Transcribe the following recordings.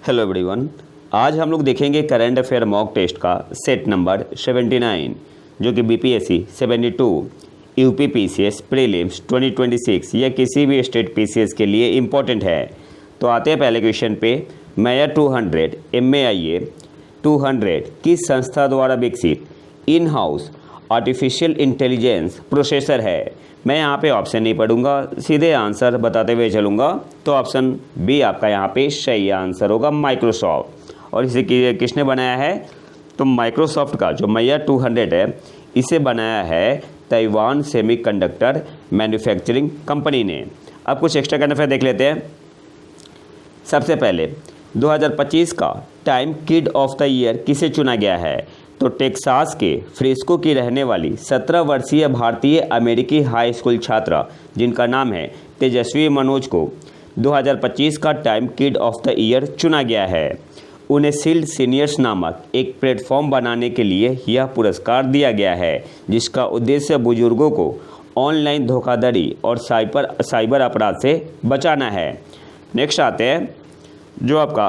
Hello everyone. आज हम लोग देखेंगे करंट अफेयर मॉक टेस्ट का सेट नंबर 79 जो कि बीपीएससी 72 यूपी पीसीएस प्रीलिम्स 2026 या किसी भी स्टेट पीसीएस के लिए इम्पोर्टेंट है। तो आते हैं पहले क्वेश्चन पे। मैया 200 MAIA 200 किस संस्था द्वारा विकसित in house artificial intelligence processor है? मैं यहाँ पे ऑप्शन नहीं पढ़ूंगा, सीधे आंसर बताते हुए चलूँगा। तो ऑप्शन बी आपका यहाँ पे सही आंसर होगा, माइक्रोसॉफ्ट। और इसे किसने बनाया है? तो माइक्रोसॉफ्ट का जो मैया 200 है इसे बनाया है ताइवान सेमीकंडक्टर मैन्युफैक्चरिंग कंपनी ने। अब कुछ एक्स्ट्रा करंट अफेयर देख लेते हैं। सबसे पहले 2025 का time kid of the year किसे चुना गया है? तो टेक्सास के फ्रिस्को की रहने वाली 17 वर्षीय भारतीय अमेरिकी हाई स्कूल छात्रा जिनका नाम है तेजस्वी मनोज को 2025 का time kid of the year चुना गया है। उन्हें शील्ड सीनियर्स नामक एक प्लेटफॉर्म बनाने के लिए यह पुरस्कार दिया गया है, जिसका उद्देश्य बुजुर्गों को ऑनलाइन धोखाधड़ी और साइबर अपराध से बचाना है। नेक्स्ट आते हैं जो आपका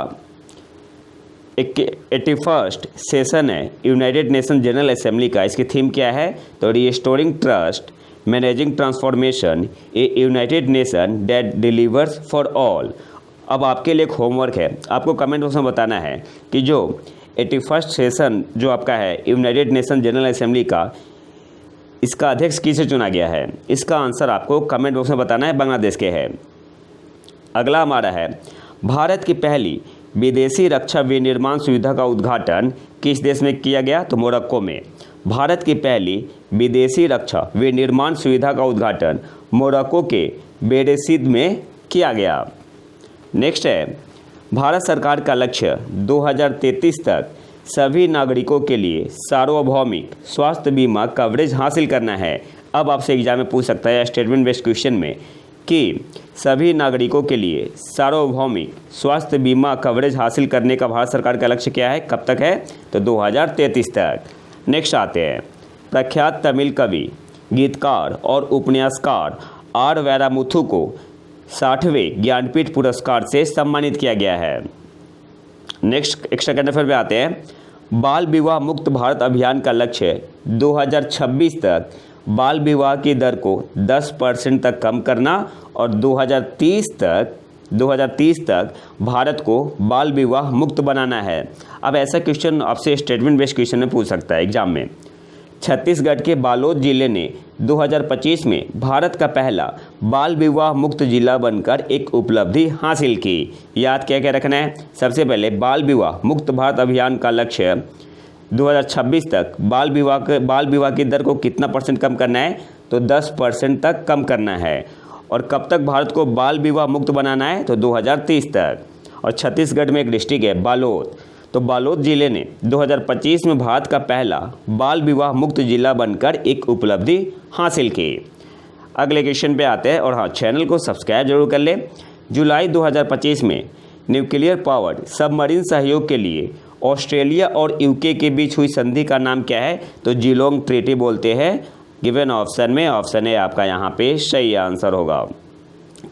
81st सेशन है यूनाइटेड नेशन जनरल असेंबली का। इसकी थीम क्या है? तो restoring trust managing transformation A United nation that delivers for all. अब आपके लिए एक होमवर्क है, आपको कमेंट बॉक्स में बताना है कि जो 81st सेशन जो आपका है यूनाइटेड नेशन जनरल असेंबली का, इसका अध्यक्ष किसे चुना गया है? इसका आंसर आपको कमेंट बॉक्स में बताना है, बांग्लादेश के है। अगला हमारा है भारत की पहली विदेशी रक्षा विनिर्माण सुविधा का उद्घाटन किस देश में किया गया? तो मोरक्को में। भारत की पहली विदेशी रक्षा विनिर्माण सुविधा का उद्घाटन मोरक्को के बेरेसिद में किया गया। नेक्स्ट है भारत सरकार का लक्ष्य 2033 तक सभी नागरिकों के लिए सार्वभौमिक स्वास्थ्य बीमा कवरेज हासिल करना है। अब आपसे एग्जाम में पूछ सकता है स्टेटमेंट बेस्ड क्वेश्चन में कि सभी नागरिकों के लिए सार्वभौमिक स्वास्थ्य बीमा कवरेज हासिल करने का भारत सरकार का लक्ष्य क्या है, कब तक है? तो 2033 तक। नेक्स्ट आते हैं प्रख्यात तमिल कवि, गीतकार और उपन्यासकार आर वैरामुथु को 60वें ज्ञानपीठ पुरस्कार से सम्मानित किया गया है। नेक्स्ट एक्स्ट्रा करंट अफेयर पे आते हैं बाल विवाह मुक्त भारत अभियान का लक्ष्य 2026 तक बाल विवाह की दर को 10% तक कम करना और 2030 तक भारत को बाल विवाह मुक्त बनाना है। अब ऐसा क्वेश्चन आपसे स्टेटमेंट बेस्ड क्वेश्चन में पूछ सकता है एग्जाम में। छत्तीसगढ़ के बालोद जिले ने 2025 में भारत का पहला बाल विवाह मुक्त जिला बनकर एक उपलब्धि हासिल की। याद क्या क्या रखना है? सबसे पहले बाल विवाह मुक्त भारत अभियान का लक्ष्य 2026 तक बाल विवाह की दर को कितना परसेंट कम करना है? तो 10% तक कम करना है। और कब तक भारत को बाल विवाह मुक्त बनाना है? तो 2030 तक। और छत्तीसगढ़ में एक डिस्ट्रिक्ट है बालोद, तो बालोद जिले ने 2025 में भारत का पहला बाल विवाह मुक्त जिला बनकर एक उपलब्धि हासिल की। अगले क्वेश्चन पे आते हैं। और हाँ, चैनल को सब्सक्राइब जरूर कर ले। जुलाई 2025 में न्यूक्लियर पावर्ड सबमरीन सहयोग के लिए ऑस्ट्रेलिया और यूके के बीच हुई संधि का नाम क्या है? तो जिलोंग ट्रीटी बोलते हैं। गिवन ऑप्शन में ऑप्शन ए आपका यहाँ पे सही आंसर होगा।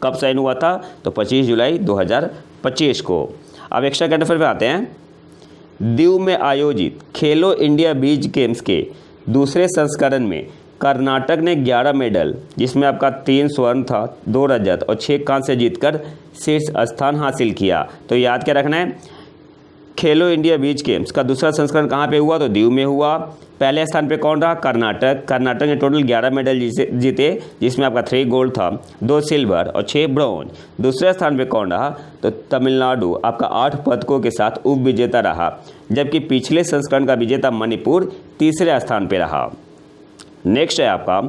कब साइन हुआ था? तो 25 जुलाई 2025 को। अब एक्स्ट्रा करंट अफेयर पे आते हैं। दीव में आयोजित खेलो इंडिया बीच गेम्स के दूसरे संस्करण में कर्नाटक ने 11 मेडल, जिसमें आपका 3 स्वर्ण था, 2 रजत और 6 कांस्य जीतकर शीर्ष स्थान हासिल किया। तो याद क्या रखना है? खेलो इंडिया बीच गेम्स का दूसरा संस्करण कहाँ पे हुआ? तो दीव में हुआ। पहले स्थान पे कौन रहा? कर्नाटक ने टोटल 11 मेडल जीते, जिसमें आपका 3 गोल्ड था, 2 सिल्वर और 6 ब्रॉन्ज। दूसरे स्थान पे कौन रहा? तो तमिलनाडु आपका 8 पदकों के साथ उप विजेता रहा, जबकि पिछले संस्करण का विजेता मणिपुर तीसरे स्थान पे रहा। नेक्स्ट है आपका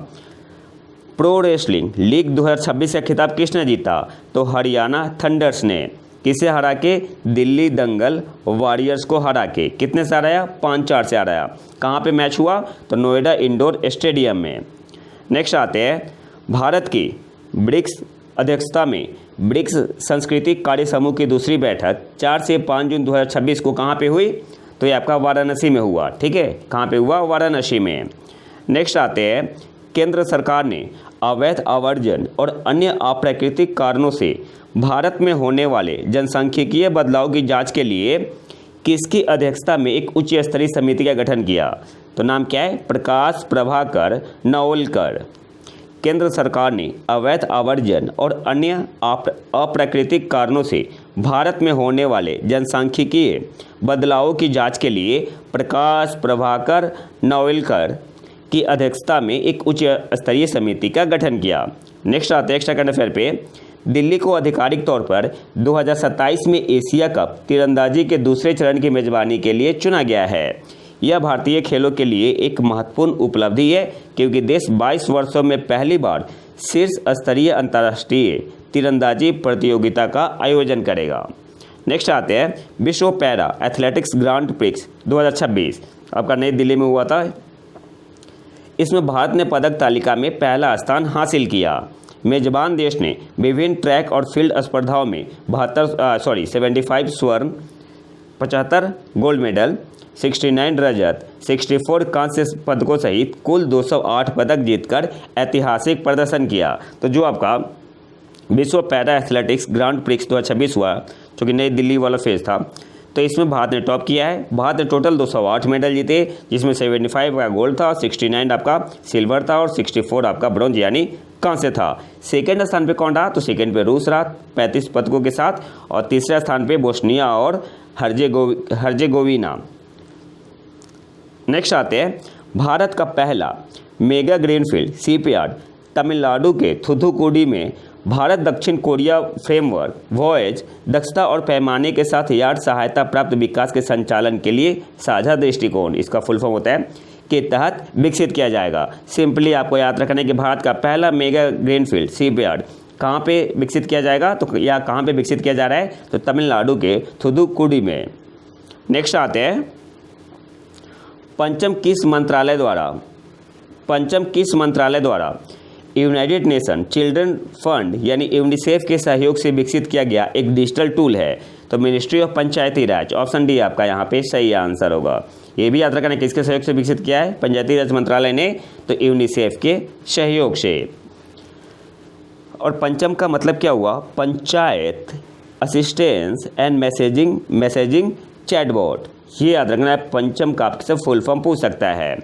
प्रो रेसलिंग लीग 2026 का खिताब किसने जीता? तो हरियाणा थंडर्स ने। किसे हरा के? दिल्ली दंगल वॉरियर्स को हरा के। कितने से हराया? 5-4 से हराया। कहाँ पे मैच हुआ? तो नोएडा इंडोर स्टेडियम में। नेक्स्ट आते हैं भारत की ब्रिक्स अध्यक्षता में ब्रिक्स सांस्कृतिक कार्य समूह की दूसरी बैठक 4 से 5 जून 2026 को कहाँ पे हुई? तो ये आपका वाराणसी में हुआ। ठीक है, कहाँ पे हुआ? वाराणसी में। नेक्स्ट आते हैं केंद्र सरकार ने अवैध आवर्जन और अन्य अप्राकृतिक कारणों से भारत में होने वाले जनसांख्यिकीय बदलाव की जांच के लिए किसकी अध्यक्षता में एक उच्च स्तरीय समिति का गठन किया? तो नाम क्या है? प्रकाश प्रभाकर नवलकर। केंद्र सरकार ने अवैध आवर्जन और अन्य अप्राकृतिक कारणों से भारत में होने वाले जनसांख्यिकीय बदलावों की जांच के लिए प्रकाश प्रभाकर नवलकर की अध्यक्षता में एक उच्च स्तरीय समिति का गठन किया। नेक्स्ट आते हैं एक्स्ट्रा करंट अफेयर पे। दिल्ली को आधिकारिक तौर पर 2027 में एशिया कप तीरंदाजी के दूसरे चरण की मेजबानी के लिए चुना गया है। यह भारतीय खेलों के लिए एक महत्वपूर्ण उपलब्धि है क्योंकि देश 22 वर्षों में पहली बार शीर्ष स्तरीय अंतर्राष्ट्रीय तीरंदाजी प्रतियोगिता का आयोजन करेगा। नेक्स्ट आते हैं विश्व पैरा एथलेटिक्स ग्रांड प्रिक्स 2026 आपका नई दिल्ली में हुआ था। इसमें भारत ने पदक तालिका में पहला स्थान हासिल किया। मेजबान देश ने विभिन्न ट्रैक और फील्ड स्पर्धाओं में 75 स्वर्ण, 75 गोल्ड मेडल, 69 रजत, 64 कांस्य पदकों सहित कुल 208 पदक जीतकर ऐतिहासिक प्रदर्शन किया। तो जो आपका विश्व पैरा एथलेटिक्स ग्रांड प्रिक्स 2026 हुआ जो कि नई दिल्ली वाला फेज था, तो इसमें भारत ने टॉप किया है। भारत ने टोटल 208 मेडल जीते जिसमें 75 का गोल्ड था, 69 आपका सिल्वर था और 64 आपका ब्रॉन्ज यानी कांस्य था। सेकेंड स्थान पे कौन रहा? तो सेकेंड पे रूस रहा 35 पदकों के साथ और तीसरे स्थान पे बोस्निया और हर्जेगोविना। नेक्स्ट आते हैं भारत का पहला मेगा ग्रीनफील्ड शिपयार्ड तमिलनाडु के थूथुकुडी में भारत दक्षिण कोरिया फ्रेमवर्क वॉयज दक्षता और पैमाने के साथ यार्ड सहायता प्राप्त विकास के संचालन के लिए साझा दृष्टिकोण, इसका फुल फॉर्म होता है, के तहत विकसित किया जाएगा। सिंपली आपको याद रखना है कि भारत का पहला मेगा ग्रीनफील्ड शिपयार्ड कहाँ पे विकसित किया जाएगा, तो या कहाँ पे विकसित किया जा रहा है? तो तमिलनाडु के थूथुकुडी में। नेक्स्ट आते हैं पंचम किस मंत्रालय द्वारा यूनाइटेड नेशन चिल्ड्रन फंड यानी यूनिसेफ के सहयोग से विकसित किया गया एक डिजिटल टूल है? तो ministry of Panchayati Raj, option D आपका यहाँ पे सही आंसर होगा। ये भी याद रखना किसके सहयोग से विकसित किया है? पंचायती राज मंत्रालय ने, तो यूनिसेफ के सहयोग से। और पंचम का मतलब क्या हुआ? Panchayat assistance and messaging chatbot. ये याद रखना है, पंचम का आपसे फुल फॉर्म पूछ सकता है।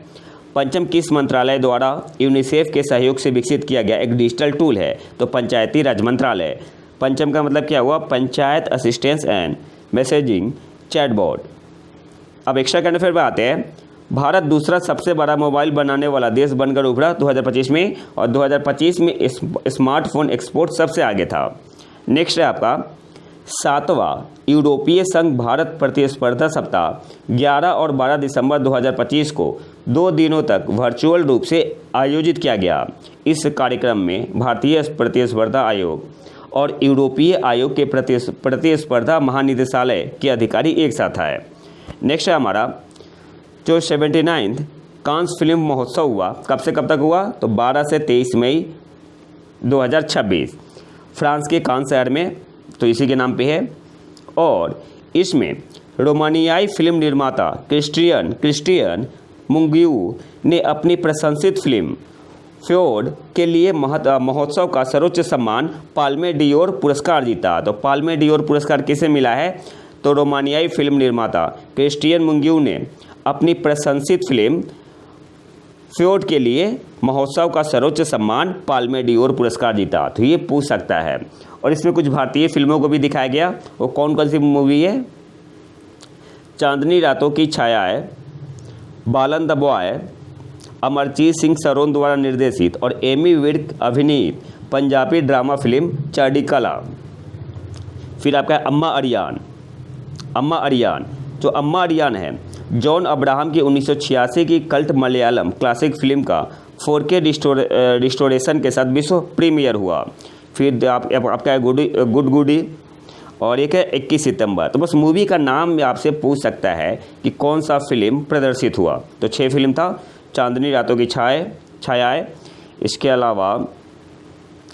पंचम किस मंत्रालय द्वारा यूनिसेफ के सहयोग से विकसित किया गया एक डिजिटल टूल है? तो पंचायती राज मंत्रालय। पंचम का मतलब क्या हुआ? Panchayat assistance and messaging chatbot. अब एक्स्ट्रा करंट अफेयर पे आते हैं। भारत दूसरा सबसे बड़ा मोबाइल बनाने वाला देश बनकर उभरा 2025 में और 2025 में स्मार्टफोन एक्सपोर्ट सबसे आगे था। नेक्स्ट है आपका 7वां यूरोपीय संघ भारत प्रतिस्पर्धा सप्ताह 11 और 12 दिसंबर 2025 को 2 दिनों तक वर्चुअल रूप से आयोजित किया गया। इस कार्यक्रम में भारतीय प्रतिस्पर्धा आयोग और यूरोपीय आयोग के प्रतिस्पर्धा महानिदेशालय के अधिकारी एक साथ आए। नेक्स्ट है हमारा जो 79 कांस फिल्म महोत्सव हुआ, कब से कब तक हुआ? तो 12 से 23 मई 2026 फ्रांस के कांस शहर में, तो इसी के नाम पे है। और इसमें रोमानियाई फिल्म निर्माता क्रिस्टियन मुंगियू ने अपनी प्रशंसित फिल्म फ्योर्ड के लिए महोत्सव का सर्वोच्च सम्मान पाल्मे डियोर पुरस्कार जीता। तो पाल्मे डियोर पुरस्कार किसे मिला है? तो रोमानियाई फिल्म निर्माता क्रिस्टियन मुंगियू ने अपनी प्रशंसित फिल्म फ्योर्ड के लिए महोत्सव का सर्वोच्च सम्मान पाल्मे डियोर पुरस्कार जीता। तो ये पूछ सकता है। और इसमें कुछ भारतीय फिल्मों को भी दिखाया गया। वो कौन कौन सी मूवी है? चांदनी रातों की छायाएं, बालन द बॉय, अमरजीत सिंह सरोन द्वारा निर्देशित और एमी विर्क अभिनीत पंजाबी ड्रामा फिल्म चढ़ी कला। फिर आपका है अम्मा अरियान। जो अम्मा अरियान है जॉन अब्राहम की 1986 की कल्ट मलयालम क्लासिक फिल्म का 4K रिस्टोरेशन के साथ विश्व प्रीमियर हुआ। फिर आपका है गुडगुडी और एक है 21 सितंबर। तो बस मूवी का नाम आपसे पूछ सकता है कि कौन सा फिल्म प्रदर्शित हुआ। तो 6 फिल्म था, चांदनी रातों की छायाएं, इसके अलावा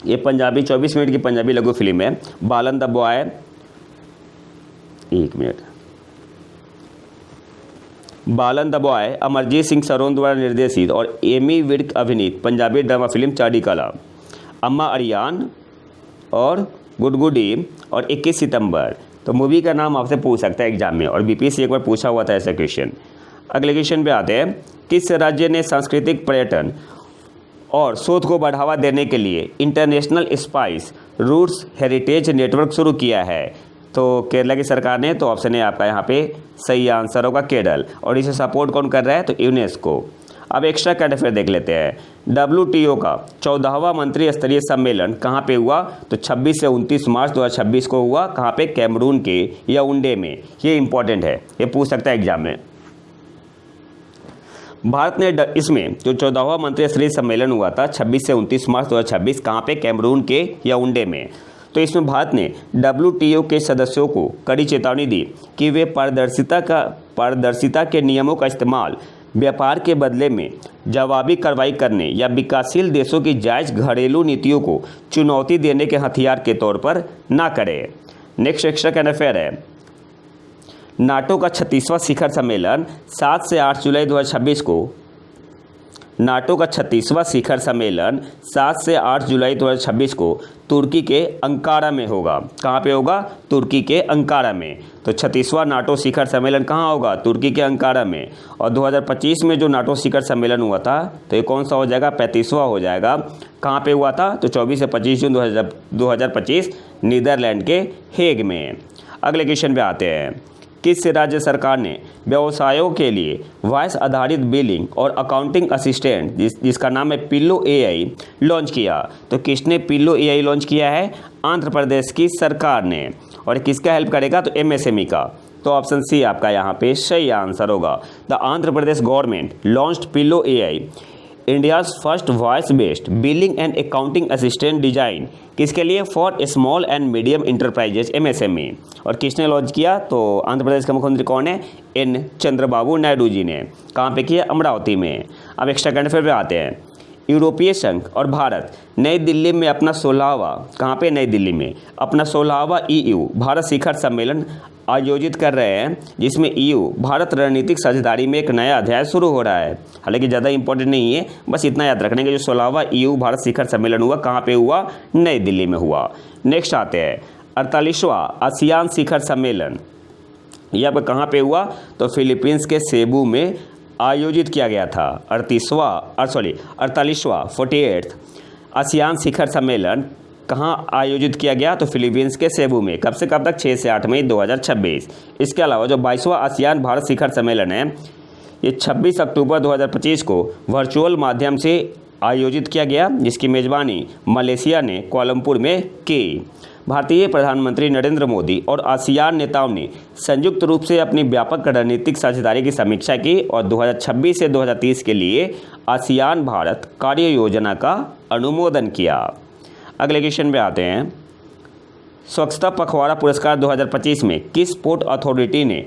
ये पंजाबी 24 मिनट की पंजाबी लघु फिल्म है Balan the boy, 1 minute, Balan the boy Amarjeet Singh Saron द्वारा निर्देशित और एमी विर्क अभिनीत पंजाबी ड्रामा फिल्म चढ़ी कला, अम्मा अरियान और गुडगुडी और 21 सितंबर। तो मूवी का नाम आपसे पूछ सकता है एग्जाम में, और बीपीएससी एक बार पूछा हुआ था ऐसा क्वेश्चन। अगले क्वेश्चन पे आते हैं, किस राज्य ने सांस्कृतिक पर्यटन और शोध को बढ़ावा देने के लिए international spice routes heritage network शुरू किया है? तो केरला की सरकार ने। तो ऑप्शन है आपका यहाँ पे सही आंसर होगा केरल। और इसे सपोर्ट कौन कर रहा है? तो यूनेस्को। अब एक्स्ट्रा करंट अफेयर देख लेते हैं। WTO का 14वां मंत्री स्तरीय सम्मेलन कहाँ पे हुआ? तो 26 से 29 मार्च 2026 को हुआ। कहाँ पे? कैमरून के याओंडे में। ये इंपॉर्टेंट है, ये पूछ सकता है एग्जाम में। भारत ने इसमें जो 14वां मंत्री स्तरीय सम्मेलन हुआ था 26 से 29 मार्च 2026, कहाँ पे? कैमरून के याओंडे में। तो इसमें भारत ने WTO के सदस्यों को कड़ी चेतावनी दी कि वे पारदर्शिता के नियमों का इस्तेमाल व्यापार के बदले में जवाबी कार्रवाई करने या विकासशील देशों की जायज़ घरेलू नीतियों को चुनौती देने के हथियार के तौर पर ना करें। नेक्स्ट एक्स्ट्रा करंट अफेयर है, नाटो का 36वां शिखर सम्मेलन 7 से 8 जुलाई 2026 को नाटो का 36वां शिखर सम्मेलन 7 से 8 जुलाई 2026 को तुर्की के अंकारा में होगा। कहाँ पे होगा? तुर्की के अंकारा में। तो 36वां नाटो शिखर सम्मेलन कहाँ होगा? तुर्की के अंकारा में। और 2025 में जो नाटो शिखर सम्मेलन हुआ था तो ये कौन सा हो जाएगा? 35वां हो जाएगा। कहाँ पे हुआ था? तो 24 से 25 जून 2025 नीदरलैंड के हेग में। अगले क्वेश्चन पे आते हैं, किस राज्य सरकार ने व्यवसायों के लिए वॉइस आधारित बिलिंग और अकाउंटिंग असिस्टेंट जिसका नाम है पिल्लो AI लॉन्च किया? तो किसने पिल्लो AI लॉन्च किया है? आंध्र प्रदेश की सरकार ने। और किसका हेल्प करेगा? तो MSME का। तो ऑप्शन सी आपका यहाँ पे सही आंसर होगा। The Andhra Pradesh government launched pillow AI, India's first voice based billing and accounting assistant design. किसके लिए? For small and medium enterprises MSME। और किसने लॉन्च किया? तो आंध्र प्रदेश के मुख्यमंत्री कौन है? N चंद्रबाबू नायडू जी ने। कहाँ पे किया? अमरावती में। अब एक्स्ट्रा करंट अफेयर पे आते हैं, यूरोपीय संघ और भारत नई दिल्ली में अपना 16वां कहाँ पे? नई दिल्ली में अपना 16वां EU भारत शिखर सम्मेलन आयोजित कर रहे हैं, जिसमें EU भारत रणनीतिक साझेदारी में एक नया अध्याय शुरू हो रहा है। हालांकि ज़्यादा इंपॉर्टेंट नहीं है, बस इतना याद रखने के जो 16वां EU भारत शिखर सम्मेलन हुआ कहाँ पे हुआ? नई दिल्ली में हुआ। नेक्स्ट आते हैं 48वां आसियान शिखर सम्मेलन, यह पर कहाँ पे हुआ? तो फिलीपींस के सेबू में आयोजित किया गया था। 48वां 48th आसियान शिखर सम्मेलन कहाँ आयोजित किया गया? तो फिलीपींस के सेबू में। कब से कब तक? 6 से 8 मई 2026। इसके अलावा जो 22वां आसियान भारत शिखर सम्मेलन है, ये 26 अक्टूबर 2025 को वर्चुअल माध्यम से आयोजित किया गया, जिसकी मेज़बानी मलेशिया ने कोलंबपुर में की। भारतीय प्रधानमंत्री नरेंद्र मोदी और आसियान नेताओं ने संयुक्त रूप से अपनी व्यापक रणनीतिक साझेदारी की समीक्षा की और 2026 से 2030 के लिए आसियान भारत कार्य योजना का अनुमोदन किया। अगले क्वेश्चन पे आते हैं, स्वच्छता पखवाड़ा पुरस्कार 2025 में किस पोर्ट अथॉरिटी ने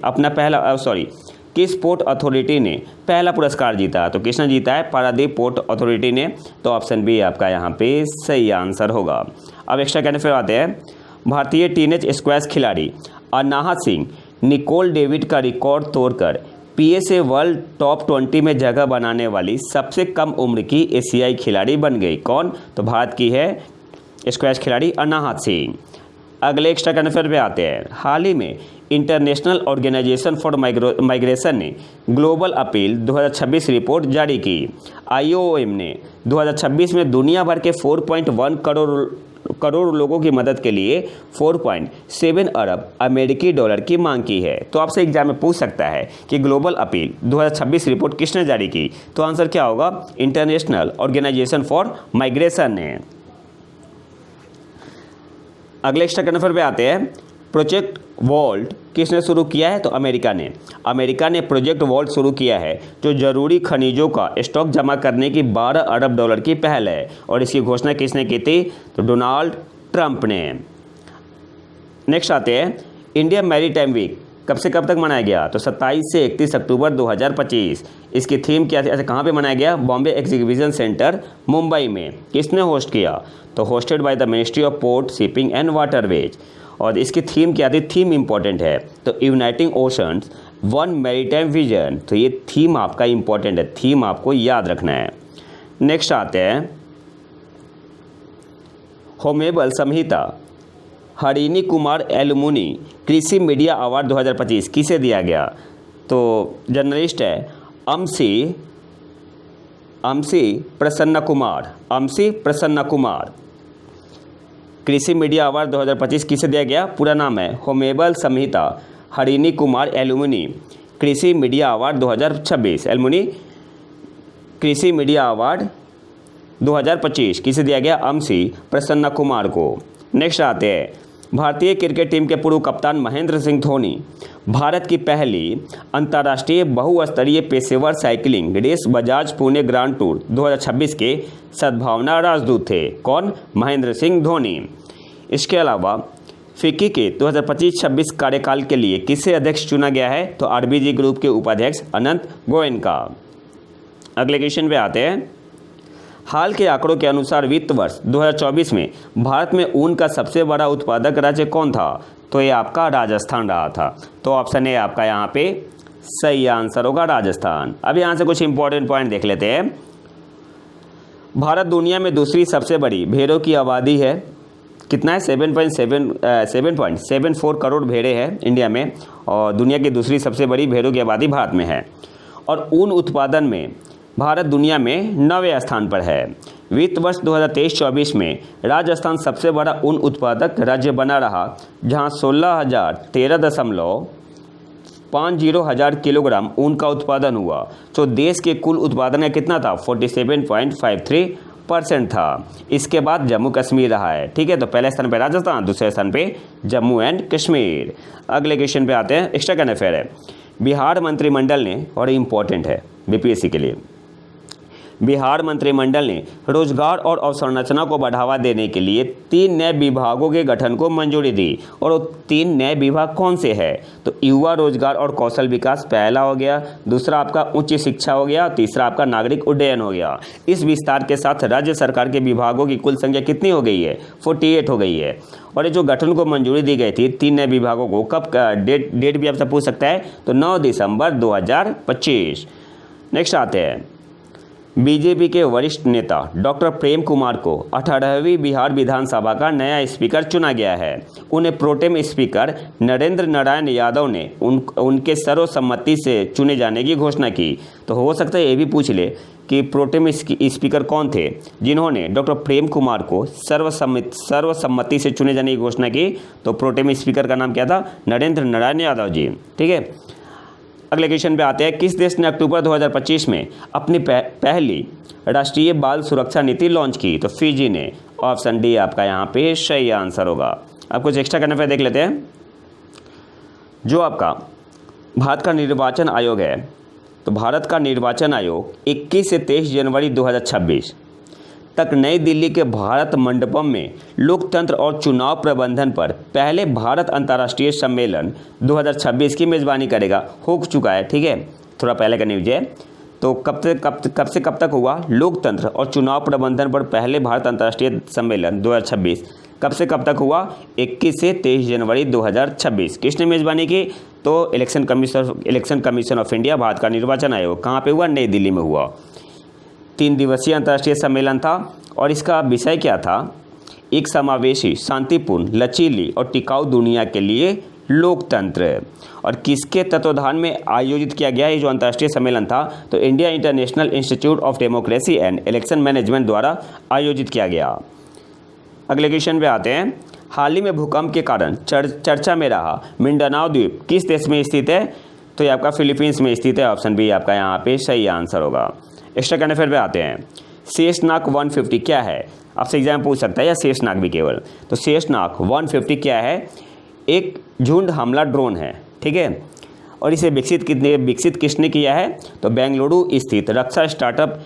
पहला पुरस्कार जीता? तो किसने जीता है? पारादीप पोर्ट अथॉरिटी ने। तो ऑप्शन बी आपका यहाँ पे सही आंसर होगा। अब एक्स्ट्रा करंट अफेयर आते हैं, भारतीय टीनेज स्क्वैश खिलाड़ी अनाहत सिंह निकोल डेविड का रिकॉर्ड तोड़कर PSA वर्ल्ड टॉप 20 में जगह बनाने वाली सबसे कम उम्र की एशियाई खिलाड़ी बन गई। कौन? तो भारत की है स्क्वैश खिलाड़ी अनाहत सिंह। अगले एक्स्ट्रा करंट अफेयर पे आते हैं, हाल ही में इंटरनेशनल ऑर्गेनाइजेशन फॉर माइग्रेशन ने ग्लोबल अपील 2026 रिपोर्ट जारी की। IOM ने 2026 में दुनिया भर के 4.1 करोड़ लोगों की मदद के लिए 4.7 अरब अमेरिकी डॉलर की मांग की है। तो आपसे एग्जाम में पूछ सकता है कि ग्लोबल अपील 2026 रिपोर्ट किसने जारी की? तो आंसर क्या होगा? इंटरनेशनल ऑर्गेनाइजेशन फॉर माइग्रेशन ने। अगले एक्स्ट्रा करंट अफेयर पे आते हैं, प्रोजेक्ट वॉल्ट किसने शुरू किया है? तो अमेरिका ने प्रोजेक्ट वॉल्ट शुरू किया है, जो जरूरी खनिजों का स्टॉक जमा करने की 12 अरब डॉलर की पहल है। और इसकी घोषणा किसने की थी? तो डोनाल्ड ट्रंप ने। नेक्स्ट आते हैं, इंडिया मैरीटाइम वीक कब से कब तक मनाया गया? तो 27 से 31 अक्टूबर 2025। इसकी थीम क्या थी? ऐसे कहाँ पे मनाया गया? बॉम्बे एग्जीबिशन सेंटर मुंबई में। किसने होस्ट किया? तो hosted by the ministry of port shipping and waterways. और इसकी थीम क्या थी? थीम इंपॉर्टेंट है, तो uniting oceans one maritime vision. तो ये थीम आपका इंपॉर्टेंट है, थीम आपको याद रखना है। नेक्स्ट आते हैं, होमेबल संहिता हरिणी कुमार एलुमनी कृषि मीडिया अवार्ड 2025 किसे दिया गया? तो जर्नलिस्ट है अमसी प्रसन्न कुमार। कृषि मीडिया अवार्ड 2025 किसे दिया गया? पूरा नाम है होमेबल संहिता हरिणी कुमार एलुमनी कृषि मीडिया अवार्ड 2026। एलुमनी कृषि मीडिया अवार्ड 2025 किसे दिया गया? अमसी प्रसन्न कुमार को। नेक्स्ट आते हैं, भारतीय क्रिकेट टीम के पूर्व कप्तान महेंद्र सिंह धोनी भारत की पहली अंतर्राष्ट्रीय बहुस्तरीय पेशेवर cycling race Bajaj Pune grand tour 2026 के सद्भावना राजदूत थे। कौन? महेंद्र सिंह धोनी। इसके अलावा फिक्की के 2025-26 कार्यकाल के लिए किसे अध्यक्ष चुना गया है? तो आरबीजी ग्रुप के उपाध्यक्ष अनंत गोयनका। अगले क्वेश्चन पे आते हैं, हाल के आंकड़ों के अनुसार वित्त वर्ष 2024 में भारत में ऊन का सबसे बड़ा उत्पादक राज्य कौन था? तो ये आपका राजस्थान रहा था। तो ऑप्शन ए आपका यहाँ पे सही आंसर होगा, राजस्थान। अब यहाँ से कुछ इंपॉर्टेंट पॉइंट देख लेते हैं। भारत दुनिया में दूसरी सबसे बड़ी भेड़ों की आबादी है। कितना है? 7.74 करोड़ भेड़ें हैं इंडिया में, और दुनिया की दूसरी सबसे बड़ी भेड़ों की आबादी भारत में है। और ऊन उत्पादन में भारत दुनिया में 9वें स्थान पर है। वित्त वर्ष 2023-24 में राजस्थान सबसे बड़ा ऊन उत्पादक राज्य बना रहा, जहां 13,50 हजार किलोग्राम ऊन का उत्पादन हुआ। तो देश के कुल उत्पादन का कितना था? 47.53% था। इसके बाद जम्मू कश्मीर रहा है। ठीक है, तो पहले स्थान पे राजस्थान, दूसरे स्थान पे जम्मू एंड कश्मीर। अगले क्वेश्चन पे आते हैं, एक्स्ट्रा करंट अफेयर है। बिहार मंत्रिमंडल ने, और इम्पोर्टेंट है बीपीएससी के लिए, बिहार मंत्रिमंडल ने रोजगार और अवसंरचना को बढ़ावा देने के लिए 3 नए विभागों के गठन को मंजूरी दी। और वो 3 नए विभाग कौन से हैं? तो युवा रोजगार और कौशल विकास पहला हो गया, दूसरा आपका उच्च शिक्षा हो गया, तीसरा आपका नागरिक उड्डयन हो गया। इस विस्तार के साथ राज्य सरकार के विभागों की कुल संख्या कितनी हो गई है? 48 हो गई है। और ये जो गठन को मंजूरी दी गई थी 3 नए विभागों को, कब डेट भी आपसे पूछ सकता है, तो 9 दिसंबर 2025। नेक्स्ट आते हैं, बीजेपी के वरिष्ठ नेता डॉक्टर प्रेम कुमार को 18वीं बिहार विधानसभा का नया स्पीकर चुना गया है। उन्हें प्रोटेम स्पीकर नरेंद्र नारायण यादव ने उनके सर्वसम्मति से चुने जाने की घोषणा की। तो हो सकता है ये भी पूछ ले कि प्रोटेम स्पीकर कौन थे जिन्होंने डॉक्टर प्रेम कुमार को सर्वसम्मति से चुने जाने की घोषणा की? तो प्रोटेम स्पीकर का नाम क्या था? नरेंद्र नारायण यादव जी। ठीक है, अगले क्वेश्चन पे आते हैं, किस देश ने अक्टूबर 2025 में अपनी पहली राष्ट्रीय बाल सुरक्षा नीति लॉन्च की? तो फिजी ने। ऑप्शन डी आपका यहाँ पे सही आंसर होगा। अब कुछ एक्स्ट्रा करने पे देख लेते हैं। जो आपका भारत का निर्वाचन आयोग है, तो भारत का निर्वाचन आयोग 21 से 23 जनवरी 2026 तक नई दिल्ली के भारत मंडपम में लोकतंत्र और चुनाव प्रबंधन पर पहले भारत अंतर्राष्ट्रीय सम्मेलन 2026 की मेज़बानी करेगा। हो चुका है, ठीक है, थोड़ा पहले का न्यूज है। तो कब से कब तक हुआ? लोकतंत्र और चुनाव प्रबंधन पर पहले भारत अंतर्राष्ट्रीय सम्मेलन 2026 कब से कब तक हुआ? 21 से 23 जनवरी 2026। किसने मेज़बानी की? तो election commission of India, Bharat का निर्वाचन आयोग। कहाँ पे हुआ? नई दिल्ली में हुआ। 3 दिवसीय अंतर्राष्ट्रीय सम्मेलन था और इसका विषय क्या था? एक समावेशी, शांतिपूर्ण, लचीली और टिकाऊ दुनिया के लिए लोकतंत्र। और किसके तत्वाधान में आयोजित किया गया ये जो अंतर्राष्ट्रीय सम्मेलन था? तो India international institute of democracy and election management द्वारा आयोजित किया गया। अगले क्वेश्चन पे आते हैं, हाल ही में भूकंप के कारण चर्चा में रहा मिंडानाओ द्वीप किस देश में स्थित है? तो ये आपका फिलीपींस में स्थित है। ऑप्शन बी आपका यहाँ पे सही आंसर होगा। एक्स्ट्रा करंट अफेयर पे आते हैं, शेषनाग 150 क्या है? आपसे एग्जाम पूछ सकता है, या शेषनाग भी केवल। तो शेषनाग 150 क्या है? एक झुंड हमला ड्रोन है, ठीक है। और इसे विकसित किसने किया है? तो बेंगलुरु स्थित रक्षा startup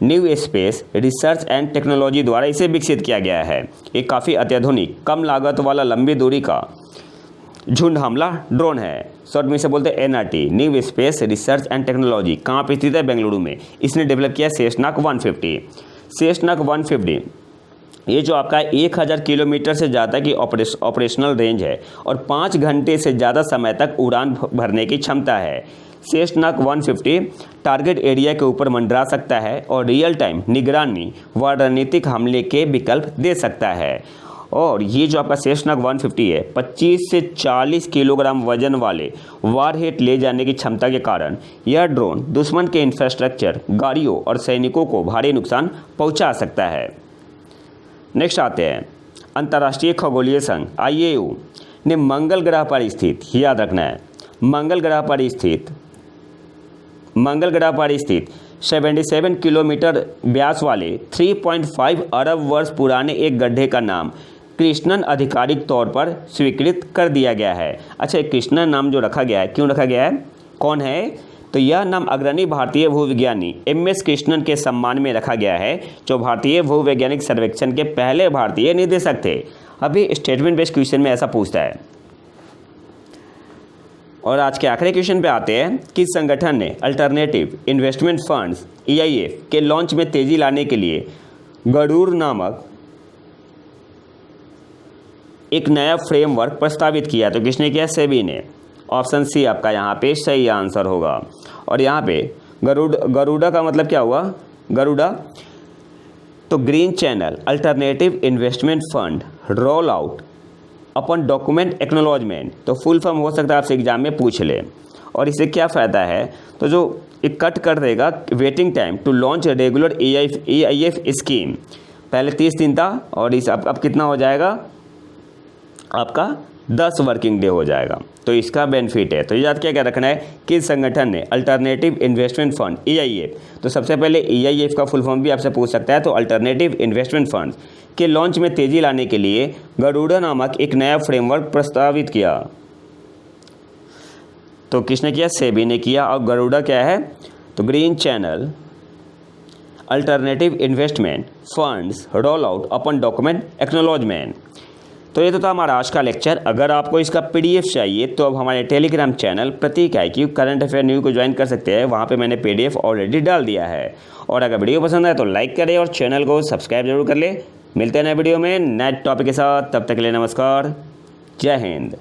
New Space Research and Technology द्वारा इसे विकसित किया गया है। ये काफ़ी अत्याधुनिक, कम लागत वाला लंबी दूरी का झुंड हमला ड्रोन है। शॉर्ट में इसे बोलते हैं NRT, new Space Research and technology. कहाँ पे स्थित है? बेंगलुरु में। इसने डेवलप किया शेषनाग 150। शेषनाग 150 ये जो आपका 1000 किलोमीटर से ज़्यादा की ऑपरेशनल रेंज है और 5 घंटे से ज़्यादा समय तक उड़ान भरने की क्षमता है। शेषनाग 150 टारगेट एरिया के ऊपर मंडरा सकता है और रियल टाइम निगरानी व रणनीतिक हमले के विकल्प दे सकता है। और ये जो आपका सेसनक 150 है 25 से 40 किलोग्राम वजन वाले वारहेड ले जाने की क्षमता के कारण यह ड्रोन दुश्मन के इंफ्रास्ट्रक्चर, गाड़ियों और सैनिकों को भारी नुकसान पहुंचा सकता है। नेक्स्ट आते हैं, अंतर्राष्ट्रीय खगोलीय संघ IAU ने मंगल ग्रह पर स्थित, याद रखना है, मंगल ग्रह पर स्थित 77 किलोमीटर व्यास वाले 3.5 अरब वर्ष पुराने एक गड्ढे का नाम कृष्णन आधिकारिक तौर पर स्वीकृत कर दिया गया है। अच्छा, कृष्णन नाम जो रखा गया है, क्यों रखा गया है, कौन है, तो यह नाम अग्रणी भारतीय भूविज्ञानी MS कृष्णन के सम्मान में रखा गया है, जो भारतीय भूवैज्ञानिक सर्वेक्षण के पहले भारतीय निदेशक थे। अभी स्टेटमेंट बेस्ड क्वेश्चन में ऐसा पूछता है। और आज के आखिरी क्वेश्चन पे आते हैं, किस संगठन ने अल्टरनेटिव इन्वेस्टमेंट फंड्स EIF के लॉन्च में तेजी लाने के लिए गरुड़ नामक एक नया फ्रेमवर्क प्रस्तावित किया? तो किसने किया? सेबी ने। ऑप्शन सी आपका यहाँ पे सही आंसर होगा। और यहाँ पे गरुड़ा का मतलब क्या हुआ? गरुड़ा तो green channel alternative investment fund roll out upon document acknowledgement, तो फुल फॉर्म हो सकता है आपसे एग्जाम में पूछ ले। और इससे क्या फ़ायदा है, तो जो एक कट कर देगा waiting time to launch regular EIF scheme, पहले 30 दिन था और इस अब कितना हो जाएगा आपका 10 वर्किंग डे हो जाएगा, तो इसका बेनिफिट है। तो याद क्या रखना है, किस संगठन ने अल्टरनेटिव इन्वेस्टमेंट फंड EIF, तो सबसे पहले EIF का फुल फॉर्म भी आपसे पूछ सकता है, तो अल्टरनेटिव इन्वेस्टमेंट फंड के लॉन्च में तेजी लाने के लिए गरुड़ा नामक एक नया फ्रेमवर्क प्रस्तावित किया। तो किसने किया? सेबी ने किया। और गरुड़ा क्या है? तो green channel alternative investment funds roll out upon document acknowledgement. तो ये तो था हमारा आज का लेक्चर। अगर आपको इसका PDF चाहिए तो अब हमारे टेलीग्राम चैनल प्रतीक IQ करंट अफेयर न्यूज़ को ज्वाइन कर सकते हैं, वहाँ पे मैंने PDF ऑलरेडी डाल दिया है। और अगर वीडियो पसंद आए तो लाइक करें और चैनल को सब्सक्राइब जरूर कर ले। मिलते हैं नए वीडियो में नए टॉपिक के साथ, तब तक के लिए नमस्कार, जय हिंद।